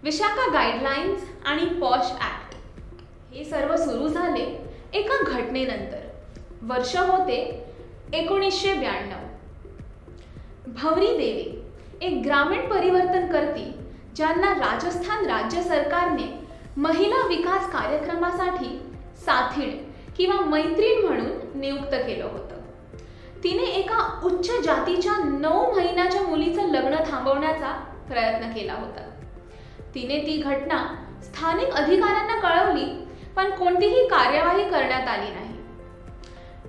Vishakha guidelines आणि posh act हे सर्व सुरू झाले एका घटनेनंतर. वर्ष होते 1992. भवरी देवी एक ग्रामीण परिवर्तनकर्ती ज्यांना राजस्थान राज्य सरकारने महिला विकास कार्यक्रमासाठी साथीण किंवा मैत्रीण म्हणून नियुक्त केलं होतं. तिने एका उच्च जातीच्या 9 महिन्याच्या मुलीचं लग्न थांबवण्याचा प्रयत्न केला होता. तिने ती घटना स्थानिक अधिकाऱ्यांना कळवली, पण कोणतीही कार्यवाही करण्यात आली नाही.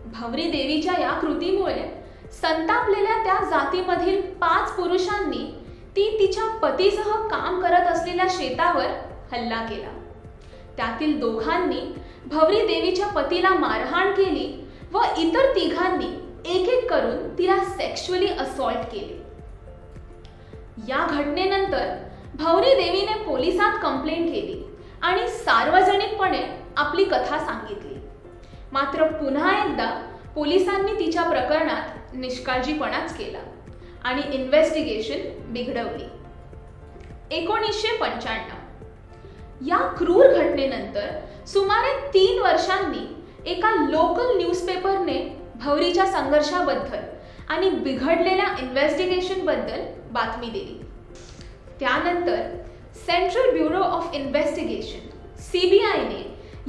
भवरी देवीच्या या कृतीमुळे संतापलेल्या त्या जातीमधील 5 पुरुषांनी ती तिच्या पतीसह काम करत असलेल्या शेतावर हल्ला केला. त्यातील 2 भवरी देवीच्या पतीला मारहाण केली व इतर 3 एक एक करून तिला सेक्शुअली असॉल्ट केले. या घटनेनंतर भवरी देवीने पोलिसात कंप्लेंट केली आणि सार्वजनिकपणे आपली कथा सांगितली. मात्र पुन्हा एकदा पोलिसांनी तिच्या प्रकरणात निष्काळजीपणाच केला आणि इन्व्हेस्टिगेशन बिघडवली. 1995 या क्रूर घटनेनंतर सुमारे 3 वर्षांनी एका लोकल न्यूजपेपरने भवरीच्या संघर्षाबद्दल आणि बिघडलेल्या इन्व्हेस्टिगेशनबद्दल बातमी दिली. त्यानंतर सेंट्रल ब्युरो ऑफ इन्व्हेस्टिगेशन CBIने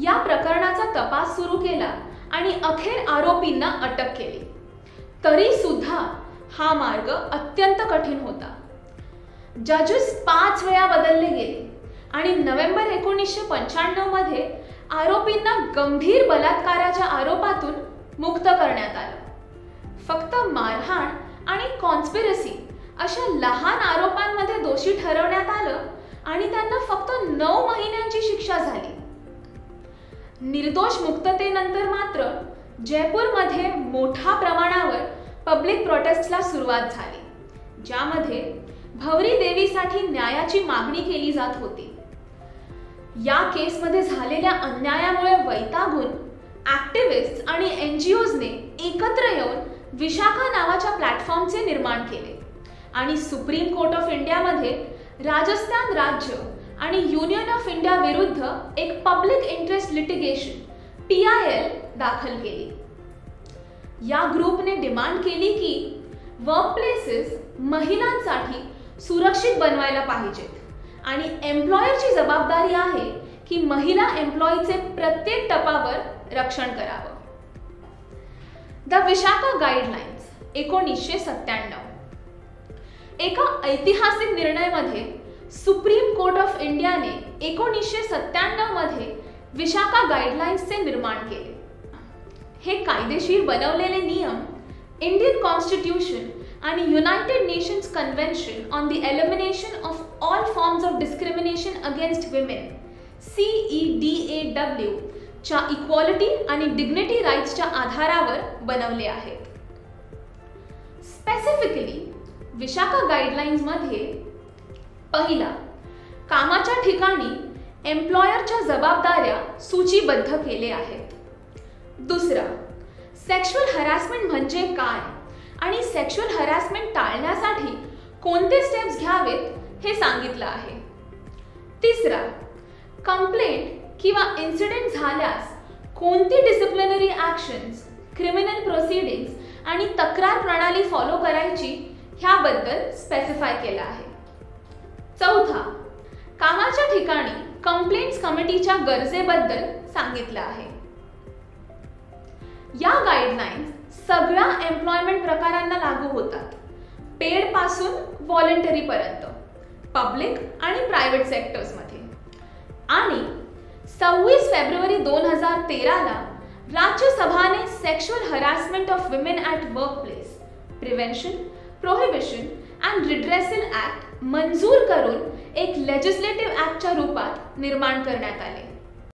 या प्रकरणाचा तपास सुरू केला आणि अखेर आरोपींना अटक केली. तरी सुद्धा हा मार्ग अत्यंत कठीण होता. जजेस 5 वेळा बदलले गेले आणि नोव्हेंबर 1995 मध्ये आरोपींना गंभीर बलात्काराच्या आरोपातून मुक्त करण्यात आलं. फक्त मारहाण आणि कॉन्स्पिरसी अशा लहान आरोपांमध्ये दोषी ठरवण्यात आलं आणि त्यांना फक्त 9 महिन्यांची शिक्षा झाली. निर्दोष मुक्ततेनंतर मात्र जयपूरमध्ये मोठ्या प्रमाणावर पब्लिक प्रोटेस्टला सुरुवात झाली, ज्यामध्ये भवरी देवीसाठी न्यायाची मागणी केली जात होती. या केसमध्ये झालेल्या अन्यायामुळे वैतागून ॲक्टिव्हिस्ट आणि NGOजने एकत्र येऊन विशाखा नावाच्या प्लॅटफॉर्मचे निर्माण केले आणि सुप्रीम कोर्ट ऑफ इंडियामध्ये राजस्थान राज्य आणि युनियन ऑफ इंडिया विरुद्ध एक पब्लिक इंटरेस्ट लिटिगेशन PIL दाखल केली. या ग्रुपने डिमांड केली की वर्कप्लेसेस महिलांसाठी सुरक्षित बनवायला पाहिजेत आणि एम्प्लॉयरची जबाबदारी आहे की महिला एम्प्लॉयीचे प्रत्येक टप्प्यावर रक्षण करावं. द विशाखा गाईडलाईन्स 1997 एका ऐतिहासिक निर्णयामध्ये सुप्रीम कोर्ट ऑफ इंडियाने 1997 मध्ये विशाखा गाईडलाईन्सचे निर्माण केले. हे कायदेशीर बनवलेले नियम इंडियन कॉन्स्टिट्यूशन आणि United nations convention on the elimination of all forms of discrimination against women CEDAW च्या इक्वालिटी आणि डिग्निटी राईट्सच्या आधारावर बनवले आहेत. स्पेसिफिकली विशाखा गाईडलाईन्स मध्ये पहिला, कामाच्या ठिकाणी एम्प्लॉयरच्या जबाबदाऱ्या सूचीबद्ध केले आहेत. दुसरा, सेक्शुअल हॅरासमेंट म्हणजे काय आणि सेक्शुअल हॅरासमेंट टाळण्यासाठी कोणते स्टेप्स घ्यावेत हे सांगितलं आहे. तिसरा, कंप्लेंट किंवा इन्सिडेंट झाल्यास कोणती डिसिप्लिनरी ॲक्शन्स, क्रिमिनल प्रोसिडिंग्स आणि तक्रार प्रणाली फॉलो करायची ह्याबद्दल स्पेसिफाय केलं आहे. चौथा, कामाच्या ठिकाणी कंप्लेंट्स कमिटीच्या गरजेबद्दल सांगितलं आहे. या गाईडलाईन्स सगळ्या एम्प्लॉयमेंट प्रकारांना लागू होतात, पेड पासून व्हॉलंटरी पर्यंत, पब्लिक आणि प्रायव्हेट सेक्टर्समध्ये. आणि 26 फेब्रुवारी 2013 राज्यसभाने sexual harassment of women at workplace prevention, prohibition and redressal act मंजूर करून एक लेजिस्लेटिव्ह ॲक्टच्या रूपात निर्माण करण्यात आले.